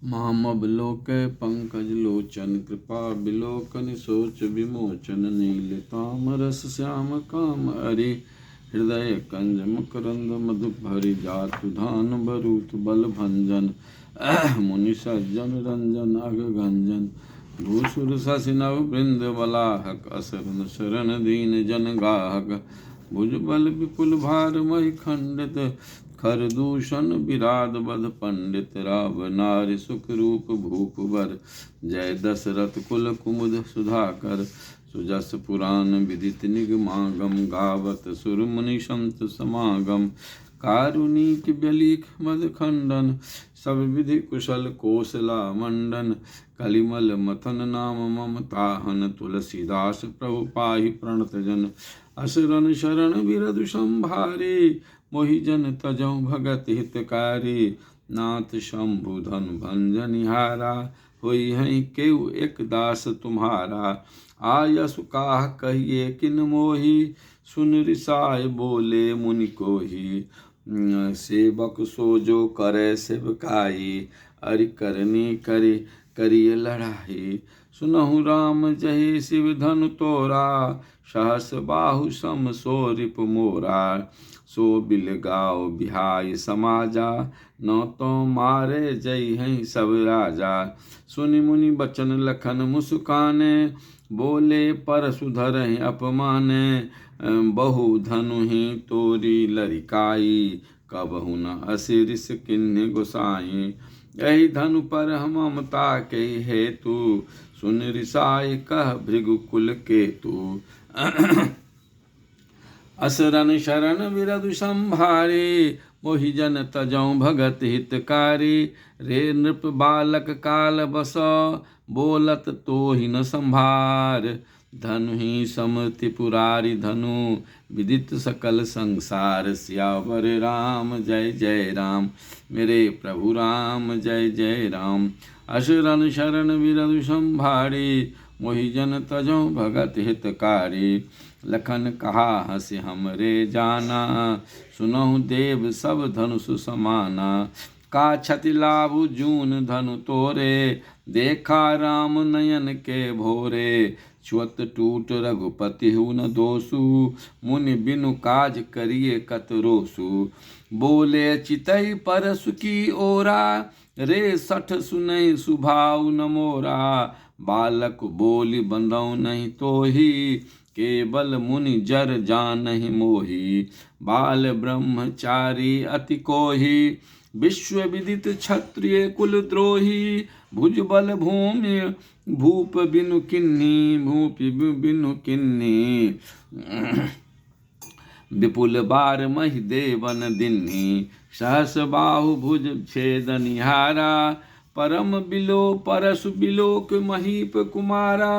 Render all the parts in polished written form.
मामवलोकय पंकज लोचन कृपा विलोकन सोच विमोचन नीलतामरस श्याम काम हरि हृदय कंज मकरंद मधुभरि जातु धान बरूत बल भंजन मुनि सज्जन रंजन अग गंजन भूसुर शशि नव वृंद बलाहक असरन शरण दीन जन गाहक भुजबल विपुल भार महि खंडित खरदूषण विराट बध पंडित राव नारि सुख रूप भूप वर जय दशरथ कुल कुमुद सुधाकर सुजस पुराण विदित निगमागम गावत सुर मुनि संत समागम कारुणिक बलिक मद खंडन सब विधि कुशल कोसला मंडन कलिमल मथन नाम ममताहन तुलसीदास प्रभु पाहि प्रणत जन असरन शरण बिरधु संभारे मोहि जन तजौ भगत हितकारी नाथ शंभु धन भंजनिहारा होई है केउ एक दास तुम्हारा आयसु काह कहिए किन मोहि सुन रिसाय बोले मुनि कोहि सेवक सो जो करे सेवकाई अरि करनी करे करिय लड़ाई सुनहु राम जय शिव धनु तोरा सहस बाहु सम सो रिप मोरा सो बिल गाओ बिहाई समाजा न तो मारे जय हैं सब राजा सुनि मुनि बचन लखन मुस्काने बोले पर सुधर अपमाने बहु धनु ही तोरी लरिकाई कबहु न असिरिस किन्ह गोसाई यही धनु पर हम ममता के हेतु सुन रिसाई कह भृगु कुल केतु असरन शरण विरधु संभारे मोहि जन तजौ भगत हितकारी रे नृप बालक काल बस बोलत तो ही न संभार धनु ही सम त्रिपुरारि धनु विदित सकल संसार सियावर राम जय जय राम मेरे प्रभु राम जय जय राम असुरन शरण विरधु संभारे मोहि जन तजौ भगत हितकारी लखन कहा हंस हमरे जाना सुनहु देव सब धनुष समाना का क्षति लाभु जून धनु तोरे देखा राम नयन के भोरे छुअत टूट रघुपति हु न दोषु मुनि बिनु काज करिए कतरोसु बोले चितई परसु की ओरा रे सठ सुनई सुभाव न मोरा बालक बोली बंदौ नहीं तो ही केवल मुनि जर जानहि मोहि बाल ब्रह्मचारी अति कोहि विश्व विदित क्षत्रिय कुल द्रोही भुजबल भूमि भूप बिनु किन्नी भूपि बिनु किन्नी विपुल बार महि देवन दिन्ही सहस बाहु भुज छेद निहारा परम बिलो परसु बिलोक महीप कुमारा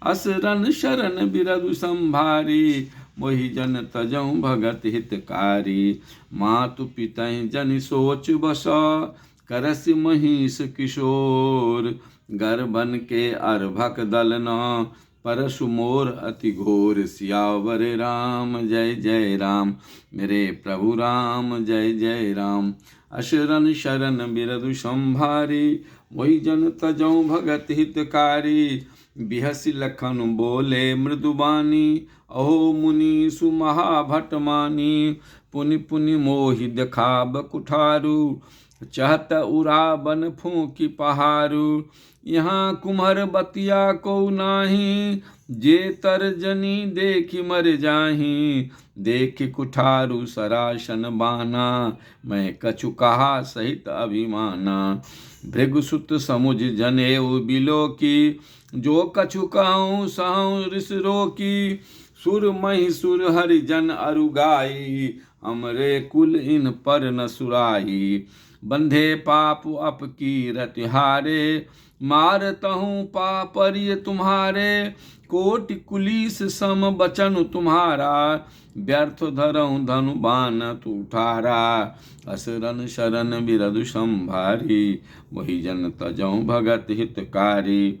असरन शरण बिरधु संभारी मोहि जन तजौ भगत हितकारी मातु पितहि जनि सोच बस करसि महिष किशोर गर्भन के अर्भक दलन परशु मोर अति घोर सियावर राम जय जय राम मेरे प्रभु राम जय जय राम अशरण शरण बिरधु संभारी मोहि जन तजौ भगत हितकारी बिहसि लखन बोले मृदुबानी अहो मुनि सुमहाभट मानी पुनि पुनि मोहि देखाब कुठारू चहत उरा बन फूकी पहारू यहाँ कुम्हर बतिया को नाही जे तर्जनी देखि मर जाही देख कुठारू सरासन बाना मैं कछु कहा सहित अभिमाना भृगुसुत समुझ जनेऊ बिलो की जो कछु कहूँ सहूँ ऋष रोकी सुर मही सुर हरिजन अरुगाई हमरे कुल इन पर न सुराई बंधे पाप अप की रतिहारे मारतहूँ पापरिय तुम्हारे कोटि कुलीस सम बचन तुम्हारा व्यर्थ धरऊँ धनु बान तू ठारा असरन शरण बिरधु संभारी वही जन तजौ भगत हितकारी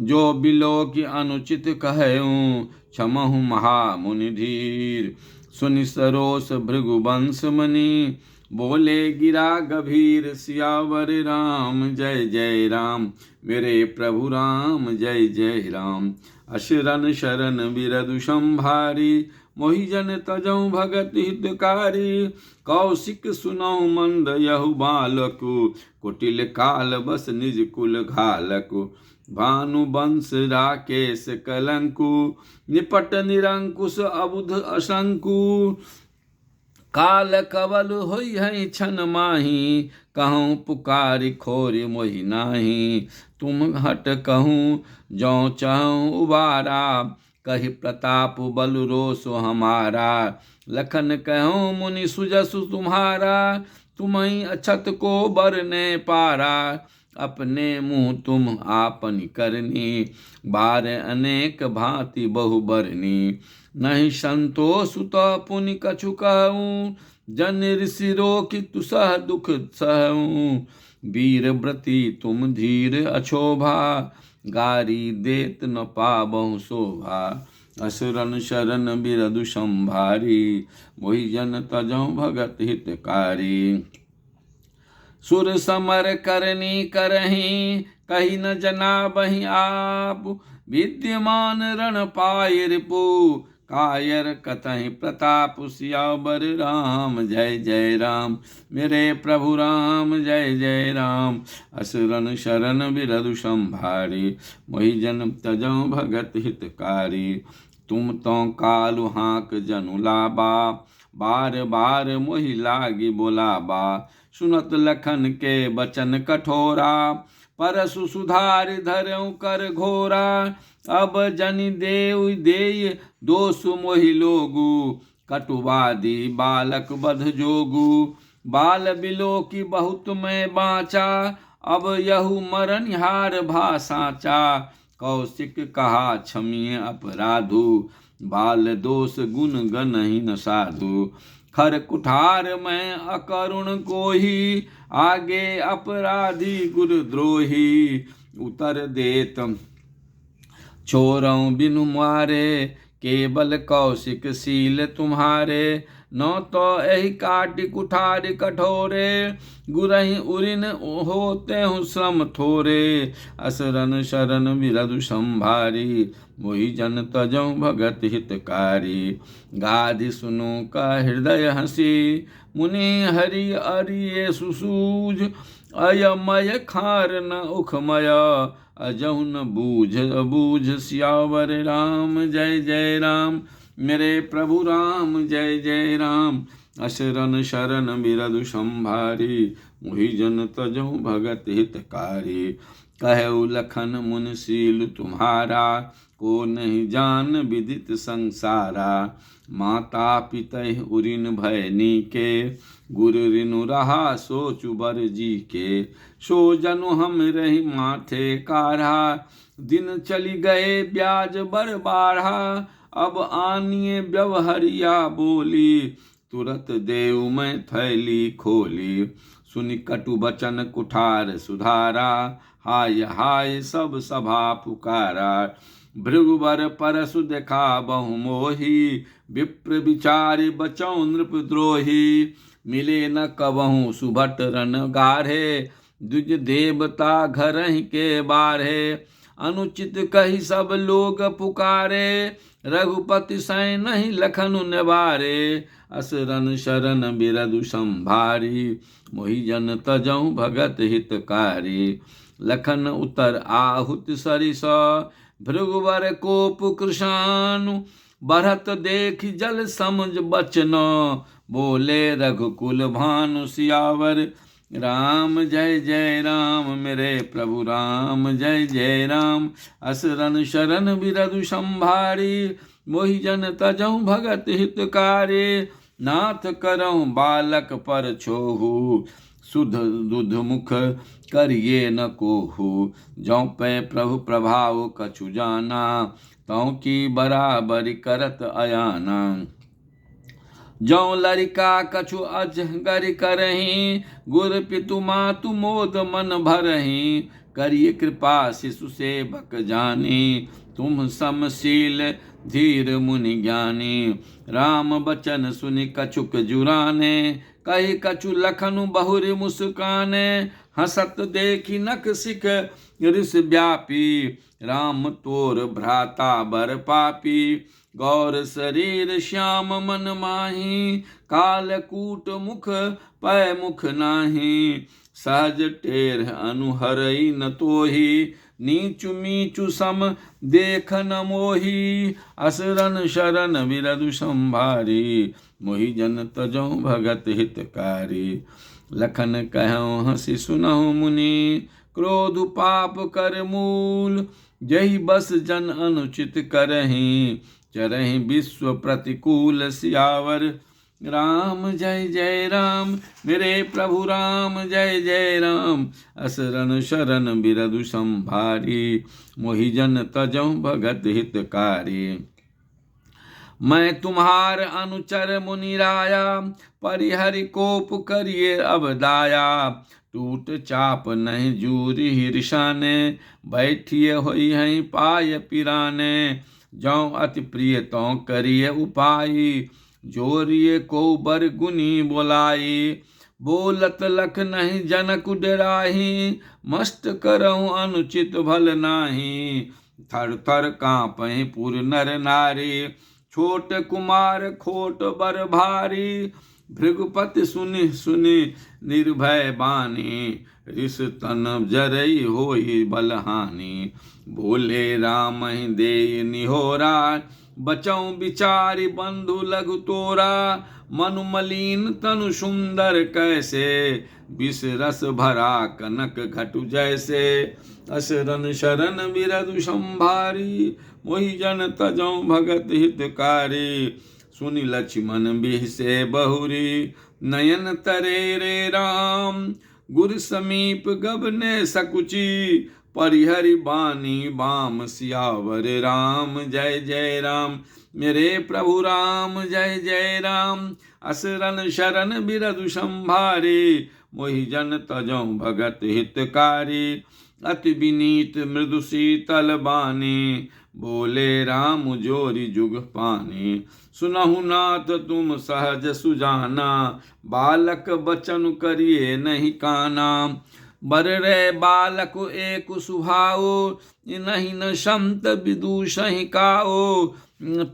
जो बिलो की अनुचित कहूँ क्षमहु महामुनि धीर सुनि सरोस भृगुवंश मनि बोले गिरा गभीर सियावर राम जय जय राम, मेरे प्रभु राम जय जय राम। अशरन शरण बिरदु संभारी, मोहि जन तजौ भगत हितकारी। कौशिक सुनौ मंद यहु बालकु, कुटिल काल बस निज कुल घालकु। भानु वंश राकेश कलंकु, निपट निरंकुश अबुध असंकु। काल कवल होई है छन माही, कहूँ पुकारी खोरि मोहि नाही। तुम हट कहूँ जौ चहूँ उबारा, कहि प्रताप बल रोसो हमारा। लखन कहूँ मुनि सुजसु तुम्हारा, तुम्हीं अछत को बरने पारा। अपने मुँह तुम आपन करनी, बार अनेक भांति बहु बरनी। नहीं संतोष तो पुनि कछु कहूँ, जन ऋषि रोकि तुसह दुख सहूँ। वीर व्रती तुम धीर अछोभा, गारी देत न पाबहु शोभा। असुरन शरण बिरदु संभारी, मोहि जन तजौ भगत हितकारी। सुर समर करनी करहीं, कही न जनाबहि आप। विद्यमान रण पाय रिपु, कायर कतहि प्रताप। सियावर राम जय जय राम, मेरे प्रभु राम जय जय राम। असुरन शरण बिरदु संभारी, मोहि जन तजौ भगत हितकारी। तुम तो कालु हाँक जनु लाबा, बार बार मोहि लागी बोलाबा। सुनत लखन के बचन कठोरा, परसु सुधारि धरऊँ कर घोरा। अब जनि देउ देय दोष मोहि लोगु, कटुवादी बालक बध जोगु। बाल बिलोकी बहुत मैं बाँचा, अब यहु मरनिहार भा साचा। कौशिक कहा क्षमिय अपराधु, बाल दोष गुण गनहि न साधु। खर कुठार में अकरुण कोही, आगे अपराधी गुरुद्रोही। उतर देत छोरऊँ बिनु मारे, केवल कौशिक शील तुम्हारे। न तो एहि काटि कुठारि कठोरे, गुरहि उरिन होते हूँ श्रम थोरे। असरन शरण बिरदु संभारी, मोहि जन तजौ भगत हितकारी। गाधि सुनु का हृदय हंसी, मुनि हरि अरिये सुसूझ। अयमय खार न उखमय, अजहु न बूझ बूझ। सियावर राम जय जय राम, मेरे प्रभु राम जय जय राम। अशरन शरण बिरदु संभारी, मोहि जन तजौ भगत हितकारी। कहु लखन मुनिशील तुम्हारा, को नहीं जान विदित संसारा। माता पितहि उरिन भयनी के, गुरु रिनु रहा सोचु बर जी के। सो जनु हम रही माथे काढ़ा, दिन चली गए ब्याज बर बाढ़ा। अब आनिए व्यवहरिया बोली, तुरत देव मैं थैली खोली। सुनि कटु बचन कुठार सुधारा, हाय हाय सब सभा पुकारा। भृगुवर परसु देखा बहु मोही, विप्र विचारि बचौ नृप द्रोही। मिले न कबहु सुभट रन गाढ़े, द्विज देवता घर ही के बारे। अनुचित कही सब लोग पुकारे, रघुपति सै नहीं लखनु निवारे। असरन शरण बिरदु संभारी, मोहि जन तजौ भगत हितकारी। लखन उतर आहुत सरिस, भृगुवर कोप कृशानु। बढ़त देख जल समझ बचन, बोले रघुकुल भानु। सियावर राम जय जय राम, मेरे प्रभु राम जय जय राम। असरन शरण बिरदु संभारी, मोहि जन तजौ भगत हितकारी। नाथ करऊँ बालक पर छोहु, सुध दुध मुख करिए न कोहु। जौ पै प्रभु प्रभाव कछु जाना, तौ की बराबरी करत अयाना। जौ लरिका कछु अजगर करहीं, गुर पितु मातु मोद मन भरहीं। करिए कृपा शिशु सेवक जानी, तुम समशील धीर मुनि ज्ञानी। राम बचन सुनि कछुक जुराने, कही कछु लखनु बहुरी मुस्काने, हसत देखी नख सिख ऋष व्यापी, राम तोर भ्राता बर पापी, गौर शरीर श्याम मन माही, कालकूट मुख पै मुख नाही, सहज टेर अनुहरई न तोही, नीचु मीचु सम देख न मोही, असरन शरण बिरधु संभारी, मोहि जन तजौ भगत हितकारी, लखन कहऊँ हंसी सुनहु मुनि, क्रोध पाप कर मूल, जहि बस जन अनुचित करहीं, चरहि विश्व प्रतिकूल, सियावर राम जय जय राम, मेरे प्रभु राम जय जय राम, असरन शरण बिरधु संभारी, मोहि जन तजौ भगत हितकारी, मैं तुम्हार अनुचर मुनिराया, परिहरि कोप करिए अब दाया, टूट चाप नहीं जूरी हिरसाने, बैठिए होई हैं पाय पिराने, जौ अति प्रिय तो करिए उपाई, जोरिए को बर गुनी बोलाई, बोलत लख नहीं जनक डराही, मस्त करऊँ अनुचित भल नाही, थर थर काँपहि पुर नर नारी, छोट कुमार खोट बर भारी, भृगुपति सुनि सुनि निर्भय बानी, ऋष तन जरई होई बलहानि, बोले राम ही दे निहोरा, बचऊँ बिचारी बंधु लघु तोरा, मनु मलिन तनु सुंदर कैसे, विष रस भरा कनक घटु जैसे, असरन शरण बिरधु संभारी, मोहि जन तजौ भगत हितकारी, सुनि लक्ष्मण बिहसे बहुरी, नयन तरे रे राम, गुर समीप गबने सकुची, परिहरि बानी बाम सियावर राम जय जय राम, मेरे प्रभु राम जय जय राम, असरन शरण बिरधु संभारी, मोहि जन तजौ भगत हितकारी, अति विनीत मृदु शीतल बानी, बोले राम जोरी जुग पानी, सुनहु नाथ तुम सहज सुजाना, बालक बचन करिए नहीं काना, बर रे बालक एक सुभाओ, नहीं न संत विदूषहि काओ,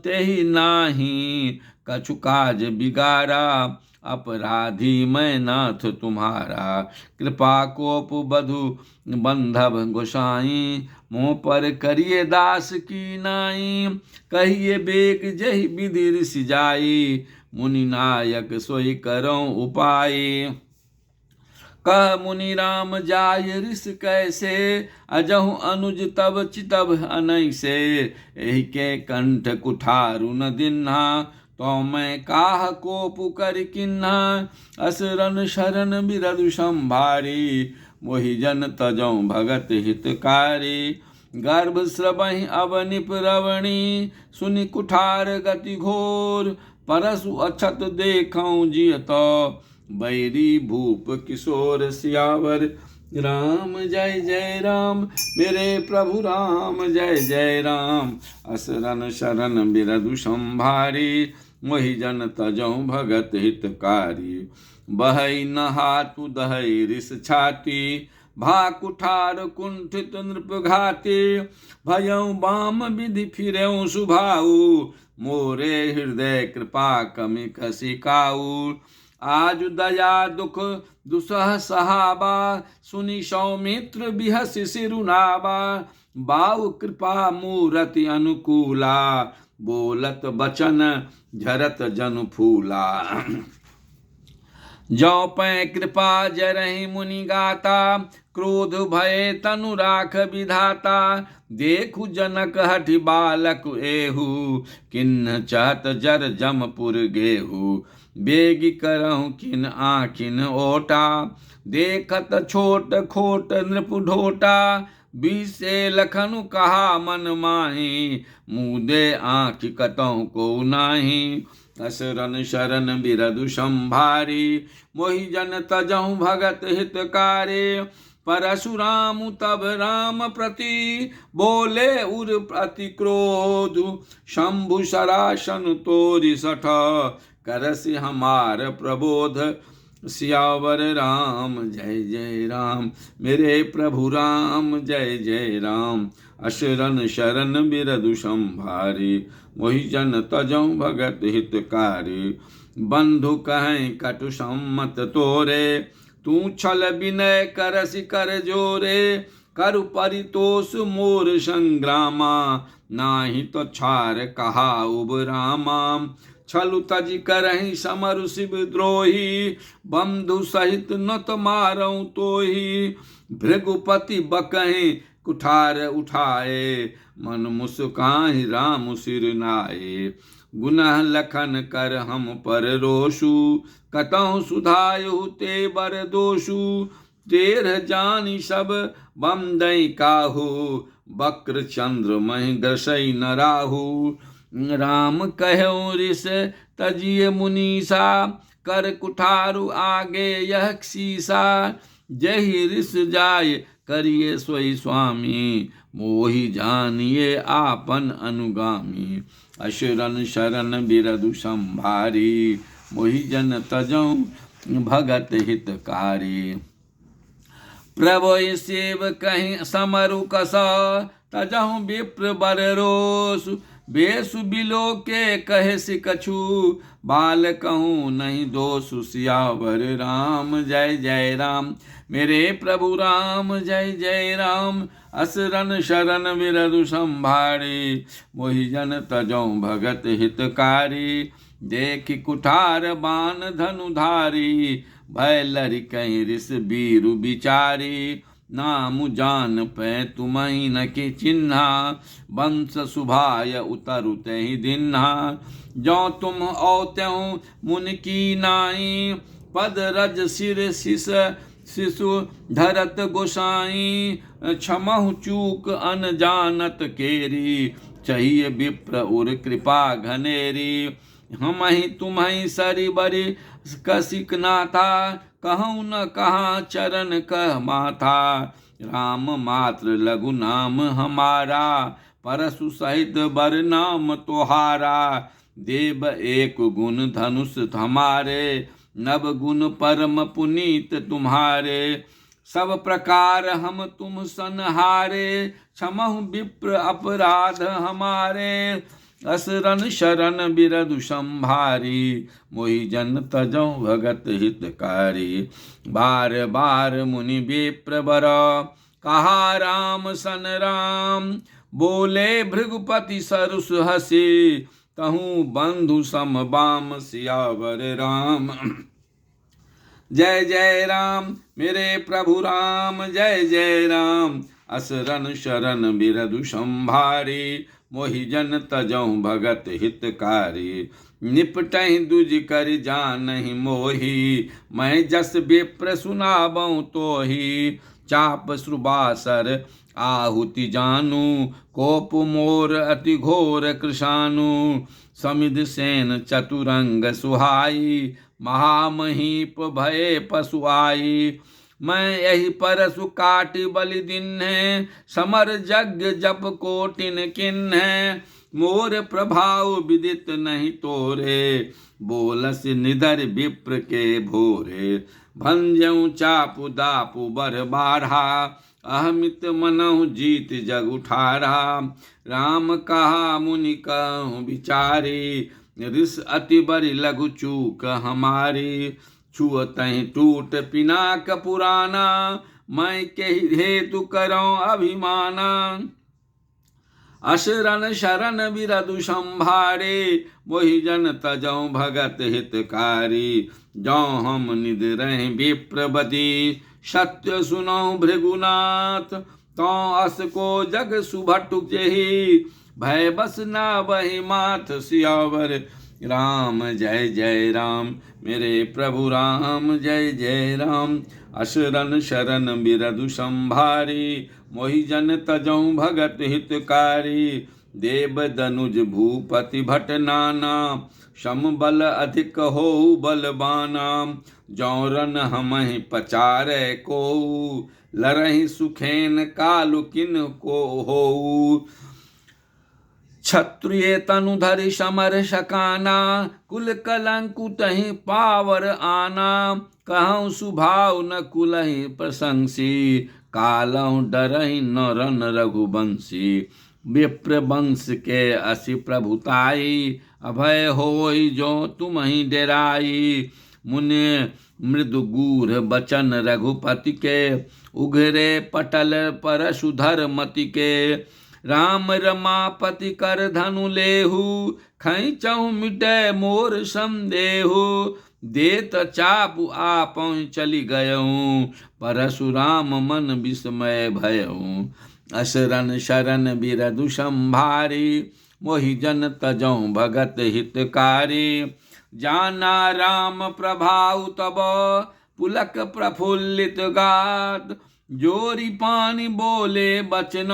तेहि नाही कछु काज बिगारा, अपराधी मैं नाथ तुम्हारा, कृपा कोप बधु बंधव गोसाई, मुँह पर करिए दास की नाई, कहिए बेग जहि विधि ऋषि जाई, मुनि नायक सोई करौ उपाय, कह मुनि राम जाय ऋष कैसे, अजहु अनुज तब चितब अनैसे, एहि के कंठ कुठारु न दिन्हा, तो मैं काह कोप कर किन्हा, असरन शरण बिरधु संभारी, मोहि जन तजौ भगत हितकारी, गर्भ स्रवहि अवनिप रवणी, सुनि कुठार गति घोर, परसु अछत देखऊँ जियत, बैरी भूप किशोर सियावर राम जय जय राम, मेरे प्रभु राम जय जय राम, असरन शरण बिरधु संभारी, मोहि जन तजौ भगत हितकारी, बहै न हाथु दहै ऋष छाती, भा कुठार कुंठित नृप घाती, भयऊँ बाम विधि फिरऊँ सुभाऊ, मोरे हृदय कृपा कमि खसी काऊ, आज दया दुख दुसह सहाबा, सुनि सौमित्र बिहसि सिरुनाबा, बाऊ कृपा मूरति अनुकूला, बोलत बचन झरत जनु फूला, जौ पै कृपा जरहि मुनि गाता, क्रोध भय तनु राख विधाता, देखु जनक हठि बालक एहु, किन्न चहत जर जमपुर गेहु, बेगी करहु किन आखिन ओटा, देखत छोट खोट नृप ढोटा, बीसे लखनु कहा मन माही, मुदे आँखि कतहु को नाही, असरन शरण बिरधु संभारी, मोहि जन तजहु भगत हितकारी, परशुराम तब राम प्रति, बोले उर प्रति क्रोध, शंभु सरासन तोरि सठ, करसि हमार प्रबोध, सियावर राम जय जय राम। मेरे प्रभु राम जय जय राम। अशरण शरण बिरधु संभारी, मोहि जन तजौ भगत हितकारी। बंधु कहें कटु सम्मत तोरे, तू छल विनय करसि कर जोरे। करु परितोष मोर संग्रामा, नाही तो छार कहा उबरामा। छलु तज करहि समरु शिव द्रोही, बंधु सहित नत मारऊ तोही। भृगुपति बकहि कुठार उठाए, मन मुस्काहि राम सिर नाए। गुनह लखन कर हम पर रोषु, कतहु सुधायु ते बर दोषु। तेरह जानि सब बंदई काहू, बक्र चंद्र महि ग्रसई न राहु। राम कहो ऋष तजिय मुनीसा, कर कुठारु आगे यह शीसा। जहि ऋष जाय करिए सोई स्वामी, मोहि जानिए आपन अनुगामी। अशरण शरण बिरधु संभारी, मोहि जन तजौ भगत हितकारी। प्रभु शिव कहीं समरु कस, तजहु विप्र बर रोषु। बेसु बिलो के कहे सि कछु, बाल कहूँ नहीं दोषु। सियावर राम जय जय राम। मेरे प्रभु राम जय जय राम। असरन शरण बिरधु संभारी, मोहि जन तजौ भगत हितकारी। देखि कुठार बाण धनुधारी, भय लरि कहीं ऋष बीरु बिचारी। नाम जान पै तुम्हि न कि चिन्हा, वंश शुभाय उतरु तहि दिन्हा। जो तुम औत्यहु मुनि की नाई, पद रज सिर शिष शिशु धरत गोसाई। क्षमहु चूक अन जानत केरी, चाहिए विप्र उर कृपा घनेरी। हम ही तुम्हि सरि बरि कसिक नाथा, कहूँ न कहाँ चरण कह माथा। राम मात्र लघु नाम हमारा, परशु सहित बर नाम तोहारा। देव एक गुण धनुष हमारे, नव गुण परम पुनीत तुम्हारे। सब प्रकार हम तुम सनहारे, क्षमहु विप्र अपराध हमारे। असरन शरण बिरधु संभारी, मोहि जन तजौ भगत हितकारी। बार बार मुनि विप्र बर, कहा राम सन राम। बोले भृगुपति सरुस हसी, तहु बंधु सम बाम। सियावर राम जय जय राम। मेरे प्रभु राम जय जय राम। असरन शरण बिरधु संभारी, मोहि जन तजौ भगत हितकारी। निपटहि दुज कर जानहि मोहि, मैं जस विप्र सुनाबऊ तोहि। चाप श्रुबासर आहुति जानू, कोप मोर अति घोर कृशानु। समिध सेन चतुरंग सुहाई, महामहीप भये पशुआई। मैं यही परसु काट बलि दिन्हे, समर यज्ञ जप कोटिन किन्हे। मोर प्रभाव विदित नहीं तोरे, बोलस निधर विप्र के भोरे। भंजऊ चापु दापु बर बाढ़ा, अहमित मनहु जीत जग उठारा। राम कहा मुनि कहूँ विचारी, ऋष अति बरि लघु चूक हमारी। छुअतहि टूट पिनाक पुराना, मैं के हेतु करऊँ अभिमाना। अशरण शरण बिरधु संभारे, मोहि जन तजौ भगत हितकारी। जौ हम निद रहे विप्रबदी, सत्य सुनौ भृगुनाथ। तौ अस को जग सुभटु जेहि, भय बस ना बहि माथ। सियावर राम जय जय राम। मेरे प्रभु राम जय जय राम। असरन शरण बिरधु संभारी, मोहि जन तजौ भगत हितकारी। देव दनुज भूपति भट नाना, सम बल अधिक हो बलबाना। जौरन हमहि पचारे को, लरहि सुखेन कालु किन को हो। क्षत्रिय तनुधरि समर सकाना, कुल कलंकु तहि पावर आना। कहूँ सुभाव न कुलहि प्रशंसी, कालहु डरहि न रन रघुवंशी। विप्र वंश के असि प्रभुताई, अभय होई जो तुम ही डेराई। मुनि मृदु गूढ़ बचन रघुपति के, उघरे पटल परशुधर मति के। राम रमापति कर धनु लेहु, खैचहु मिटै मोर संदेहु। देत चापु आपहुँ चली गयऊँ, परशुराम मन विस्मय भयऊँ। असरन शरण बिरधु संभारी, मोहि जन तजौं भगत हितकारी। जाना राम प्रभाउ तब, पुलक प्रफुल्लित गात। जोरी पानी बोले बचन,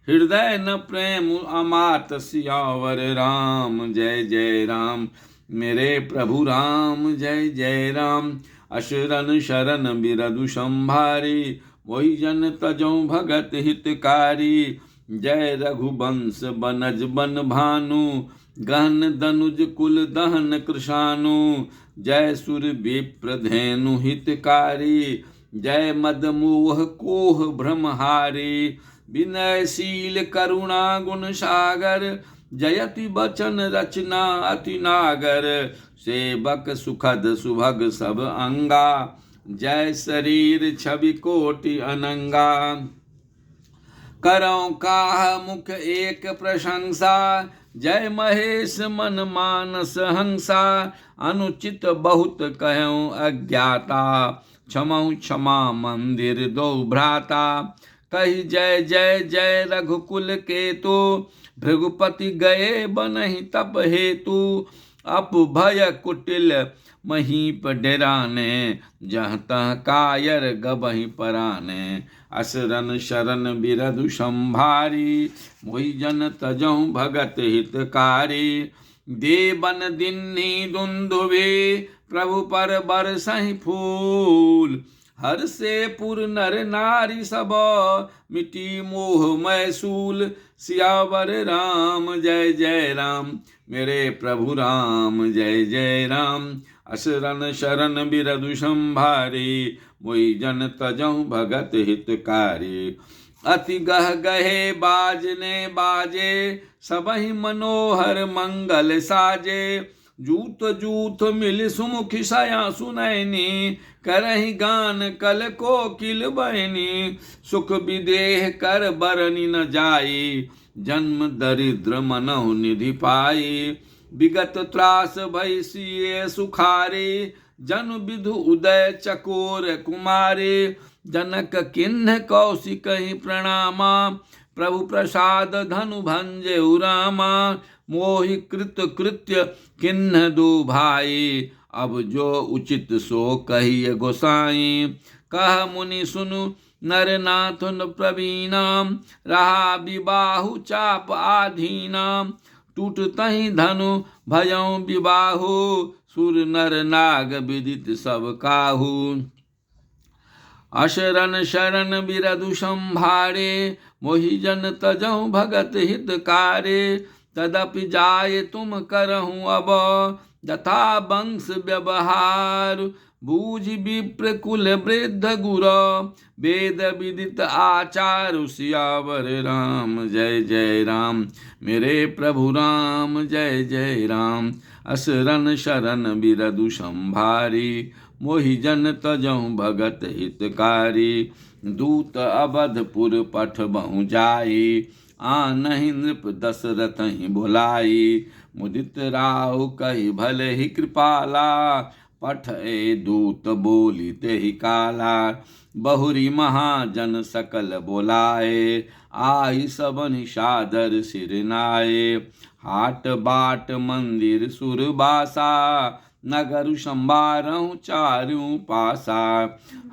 हृदय न प्रेम अमात। सियावर राम जय जय राम, मेरे प्रभु राम जय जय राम। असरन शरण बिरधु संभारी, मोहि जन तजौं भगत हितकारी। जय रघुवंश बनज बन भानु, गहन दनुज कुल दहन कृशानु। जय सुर विप्र धेनु हितकारी, जय मद मोह कोह भ्रमहारी। विनयशील करुणा गुण सागर, जयति बचन रचना अति नागर। सेवक सुखद सुभग सब अंगा, जय शरीर छवि कोटि अनंगा। करौं काह मुख एक प्रशंसा, जय महेश मन मानस हंसा। अनुचित बहुत कहूँ अज्ञाता, क्षमौ क्षमा मंदिर दो भ्राता। कही जय जय जय रघुकुल केतु, भृगुपति गए बनहि तप हेतु। अपभय कुटिल महीप डेराने, जहाँ तहाँ कायर गबहि पराने। असरन शरण बिरधु संभारी, मोहि जन तजौं भगत हितकारी। देवन दिन्नी दुंदुभि, प्रभु पर बरसहि फूल। हर से पुर नर नारी सब, मिटी मोह मैसूल। सियावर राम जय जय राम, मेरे प्रभु राम जय जय राम। असरन शरण बिरधु संभारी, मोहि जन तजौं भगत हितकारी। अति गह गहे बाजने बाजे, सबहि मनोहर मंगल साजे। जूत जूत मिल सुमुखि सया सुनैनी, करहि गान कल कोकिल बहनी। सुख विदेह कर बरनि न जाई, जन्म दरिद्र मनहु निधि पाई। विगत त्रास भय सिए सुखारी, जनु विधु उदय चकोर कुमारी। जनक किन्ह कौशिकहि प्रणामा, प्रभु प्रसाद धनु भंजेउ रामा। मोहि कृत कृत्य किन्ह दो भाई, अब जो उचित सो कहिए गोसाई। कह मुनि सुनु नर नाथुन प्रवीणा, रहा विबाहु चाप आधीना। टूटतहि धनु भयउ विबाहु, सुर नर नाग विदित सब काहू। अशरण शरण बिरधु संभारे, मोहि जन तजौं भगत हितकारे। तदपि जाय तुम करहूँ अब, यथा वंश व्यवहार। बूझ विप्र कुल वृद्ध गुर, वेद विदित आचार। सियावर राम जय जय राम, मेरे प्रभु राम जय जय राम। असरन शरण बिरधु संभारी, मोहि जन तजौं भगत हितकारी। दूत अवधपुर पठबहु जाई, आनहि नृप दशरथ ही बुलाई। मुदित राहु कहि भले ही कृपाला, पठए दूत बोली तेहि काला। बहुरी महाजन सकल बोलाए, आई सबनि सादर सिर नाए। हाट बाट मंदिर सुरबासा, नगर संभारहु चारु पासा।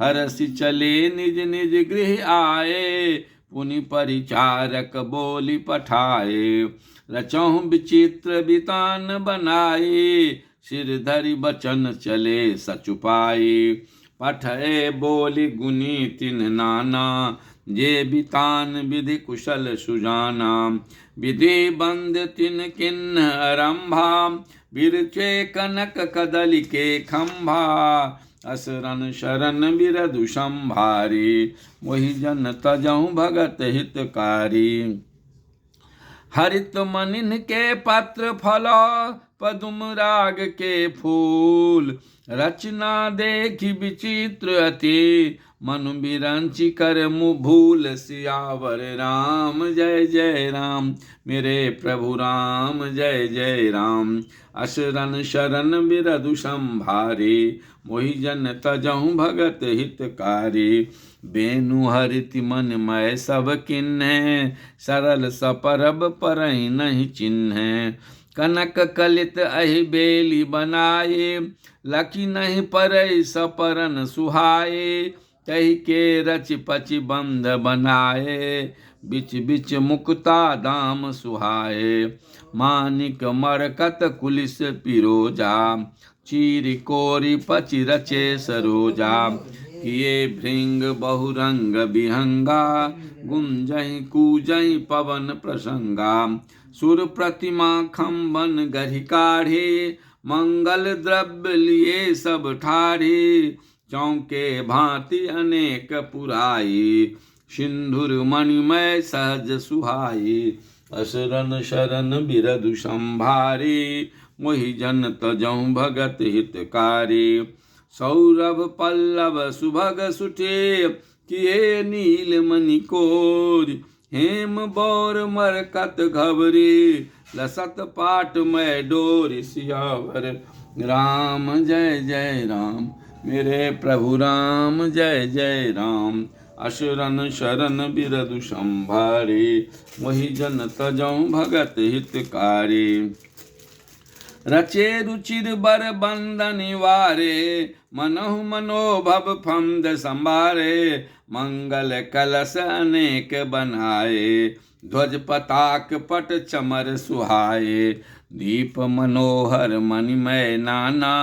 हरसि चले निज निज गृह आए, पुनि परिचारक बोली पठाए। रचौं विचित्र बितान बनाए, सिर धरि बचन चले सचुपाई। पठए बोली गुनी तिन नाना, जे बितान विधि कुशल सुजाना, विधि बंद तिन किन्न आरंभा, बिरचे कनक कदली के खंभा, असरन शरण बिरधु संभारी, मोहि जन तजहु भगत हितकारी। हरित मनिन के पत्र फल, पदुम राग के फूल, रचना देखी विचित्र अति, मनु बिरंची कर मुँह भूल। सियावर राम जय जय राम, मेरे प्रभु राम जय जय राम। असरन शरण बिरधु संभारी, मोहि जन तजहु भगत हितकारी। बेनु हरिति मन मय सब किन्ह, सरल सपरब परहि नहीं चिन्ह। कनक कलित अहि बेली बनाए, लखी नहीं परई सपरन सुहाए। तहि के रच पचि बंध बनाए, बिच बिच मुक्ता दाम सुहाए। मानिक मरकत कुलिस पिरोजा, चीर कोरी पचि रचे सरोजा। किए भृंग बहुरंग विहंगा, गुंजहि कूजहि पवन प्रसंगा। सुर प्रतिमा खम्बन गढ़ि काढ़े, मंगल द्रव्य लिए सब ठाढ़े। चौके भांति अनेक पुराई, सिंधुर मणिमय सहज सुहाई। असरन शरण बिरधु संभारी, मोहि जन तजहु भगत हितकारी। सौरभ पल्लव सुभग सुठे, किए नील मणि कोर। हेम बौर मरकत घबरी, लसत पाट मय डोर। सियावर राम जय जय राम, मेरे प्रभु राम जय जय राम। असुरन शरण बिरधु संभारी, मोहि जन तजहु भगत हितकारी। रचे रुचिर बर बंदन वारे, मनहु मनोभव फंद संभारे। मंगल कलश अनेक बनाए, ध्वज पताक पट चमर सुहाए। दीप मनोहर मणिमय नाना,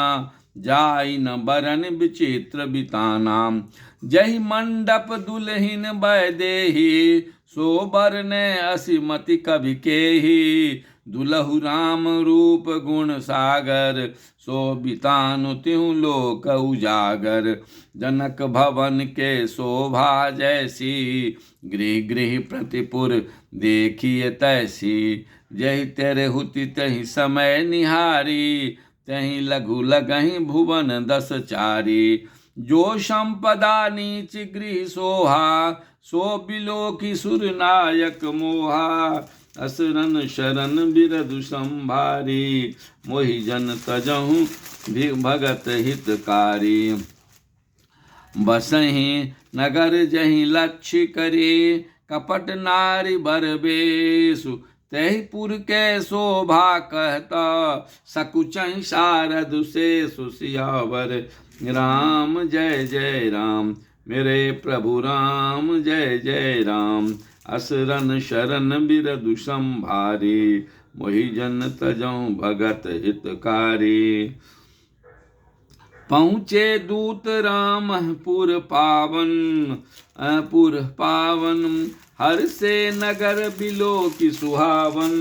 जाई न बरन विचित्र बिताना। जहि मंडप दुल्हिन बै देही, सो बरने असिमति कवि केही। दुलहु राम रूप गुण सागर, सो बितानु तिहु लोक उजागर। जनक भवन के शोभा जैसी, गृह गृह प्रतिपुर देखिए तैसी। जहि तेरे हुति तहि समय निहारी, तहि लघु लगहि भुवन दस चारी। जो संपदा नीच गृह सोहा, सो बिलोकी सुर नायक मोहा। असरन शरण बिरधु संभारी, मोहि जन तजहु भगत हितकारी। बसहि नगर जहि लक्ष्य करे, कपट नारी बर बेसु। तहि पुर के शोभा कहता, सकुचहि शारद शेषु। सियावर राम जय जय राम, मेरे प्रभु राम जय जय राम। असरन शरण बिरधु संभारी, मोहि जन तजहु भगत हितकारी। पहुँचे दूत राम पुर पावन, हर से नगर बिलोकी सुहावन।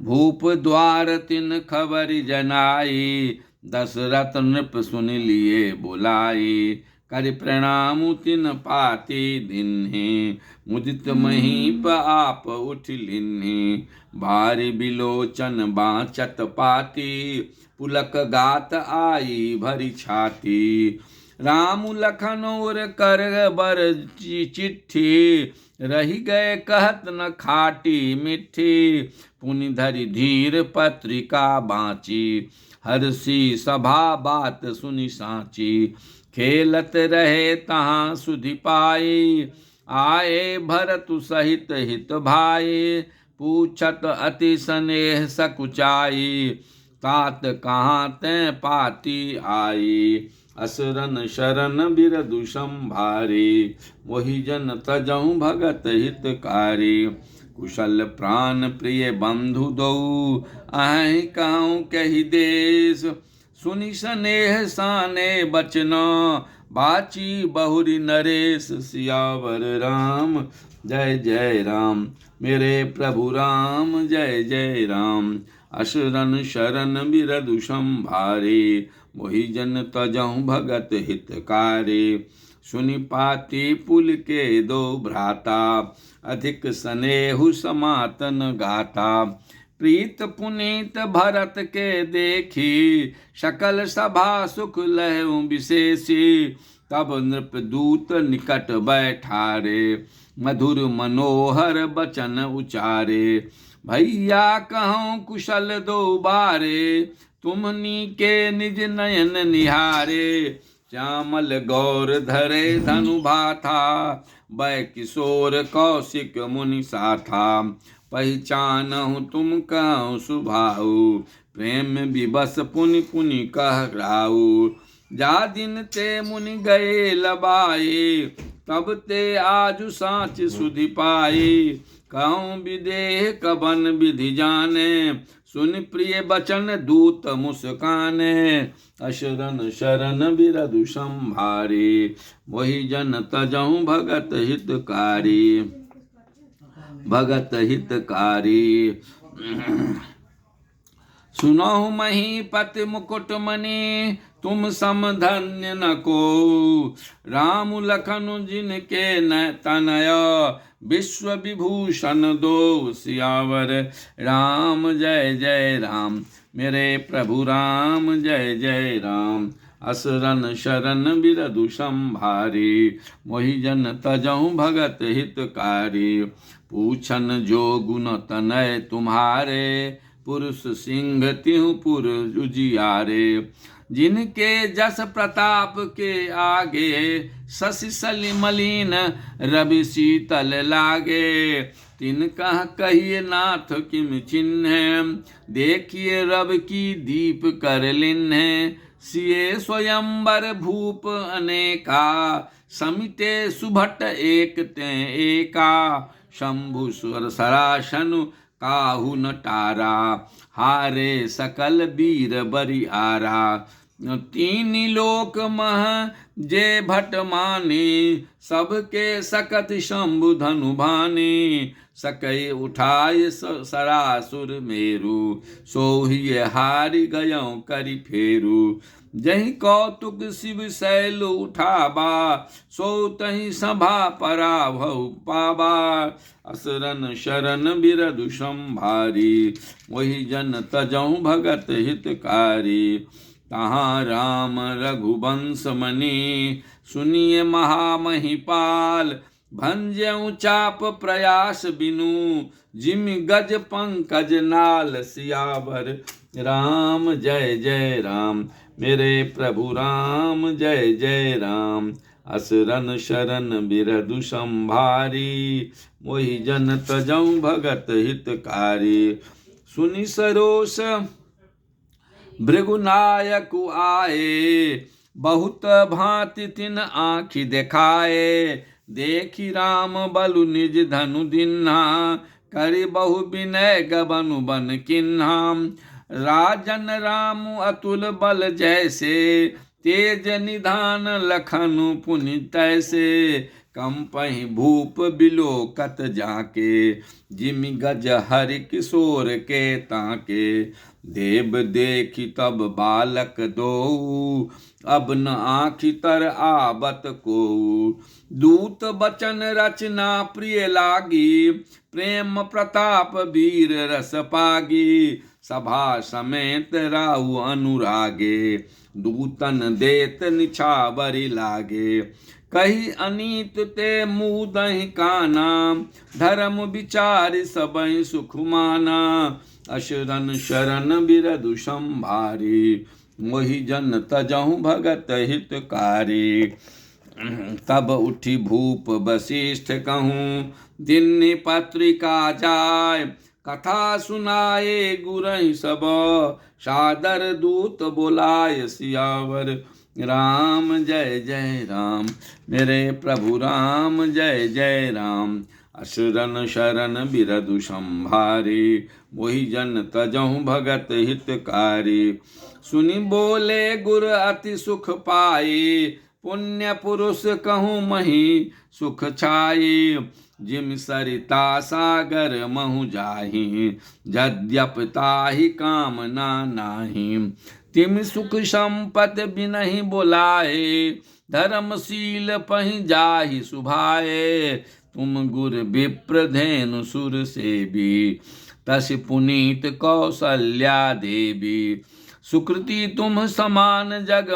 भूप द्वार तिन खबर जनाई, दशरथ नृप सुन लिए बुलाई। कर प्रणाम तिन पाती दिन्हि, मुदित महीप आप उठ लिन्हि। भारी बिलोचन बाँचत पाती, पुलक गात आई भरी छाती। राम लखन और कर बर चिट्ठी, रही गए कहत न खाटी मिट्ठी। पुनि धरि धीर पत्रिका बाँची, हर्षी सभा बात सुनि साची। खेलत रहे तहाँ सुधि पाई, आए भरतु सहित हित भाई। पूछत अति स्नेह सकुचाई, तात कहाँ ते पाती आई। असरन शरण बिरधु संभारी, मोहि जन तजहु भगत हितकारी। कुशल प्राण प्रिय बंधु दो, अहि कहूँ कहि देश। सुनि स्नेह साने बचना, बाची बहुरी नरेश सियावर राम जय जय राम। मेरे प्रभु राम जय जय राम। असुरन शरण बिरधु संभारे, मोहि जन तजहु भगत हितकारे। सुनि पाती पुल के दो भ्राता, अधिक स्नेहु समातन गाता। प्रीत पुनीत भरत के देखी, सकल सभा सुख लहु विशेषी। तब नृप दूत निकट बैठारे, मधुर मनोहर बचन उचारे। भैया कहूँ कुशल दो बारे, तुमनी के निज नयन निहारे। श्यामल गौर धरे धनु भाथा, बै किशोर कौशिक मुनि साथा। पहचानहु तुम कहूँ सुभाऊ, प्रेम विवश पुनि पुनि कहराऊ। जा दिन ते मुनि गए लबाए, तब ते आजु साँच सुधि पाए। कहूँ विदेह कबन विधि जाने, सुन प्रिय बचन दूत मुस्काने। असुरन शरण बिरधु संभारे, मोहि जन तजहु भगत हितकारी। भगत हितकारी। सुनहु महीपति मुकुट मणि, तुम सम धन्य न को। राम लखन जिनके तनय, विश्व विभूषण दो सियावर राम जय जय राम। मेरे प्रभु राम जय जय राम। असुरन शरण बिरधु संभारे, मोहि जन तजहु भगत हितकारी। पूछन जो गुण तनय तुम्हारे, पुरुष सिंह तिहु पुर उजियारे। जिनके जस प्रताप के आगे, शशि सलि मलिन रवि शीतल लागे। तिनका कहिए नाथ किम चिन्ह, देखिए रवि की दीप कर लिन्ह। सिए स्वयंवर भूप अनेका, समिते सुभट एक ते एका। शंभु स्वर सरासनु काहू न टारा, हारे सकल वीर बरिआरा। तीन लोक मह जे भट माने, सबके सकत शंभु धनु भाने। सकई उठाय सरासुर मेरु, सोहिए हारि गयों करि फेरु। जहि कौतुक शिव शैल उठाबा, सो तहि सभा पराभव पाबा। असुरन शरण बिरधु संभारी, मोहि जन तजहु भगत हितकारी। तहाँ राम रघुवंश मणि, सुनिए महामहिपाल। भंजऊ चाप प्रयास बिनु, जिमि गज पंकज नाल। सियावर राम जय जय राम। मेरे प्रभु राम जय जय राम। असुरन शरण बिरधु संभारी, मोहि जन तजहु भगत हितकारी। सुनि सरोष भृगुनायक आए, बहुत भांति तिन आँखि देखाए। देखी राम बलु निज धनु दिन्हा, करि बहु विनय गबनु बन किन्हा। राजन राम अतुल बल जैसे, तेज निधान लखनु पुनि तैसे। कंपहि भूप बिलोकत जाके, जिमि गज हरि किशोर के ताके। देव देखी तब बालक दो, अब न आँखि तर आबत को। दूत बचन रचना प्रिय लागी, प्रेम प्रताप वीर रस पागी। सभा समेत राहु अनुरागे, दूतन देत निछावरि लागे। कही अनीत ते मुदहि काना, धर्म विचारि सबहि सुख माना। असुरन शरण बिरधु संभारी, मोहि जन तजहु भगत हितकारी। तब उठी भूप वशिष्ठ कहूँ, दिन्नि पत्रिका जाय। कथा सुनाए गुरहि सब, सादर दूत बोलाय। सियावर राम जय जय राम। मेरे प्रभु राम जय जय राम। असुरन शरण बिरधु संभारी, मोहि जन तजहु भगत हितकारी। सुनि बोले गुर अति सुख पाए, पुण्य पुरुष कहूँ मही सुख छाये, जिम सरिता सागर महु जाहि, यद्यप ताहि कामना नाही। तिम सुख संपत बिनहि बुलाए, धर्मशील पहि जाहि सुभाए। तुम गुर विप्र धेनु सुर सेवी, तस पुनीत कौसल्या देवी। सुकृति तुम समान जग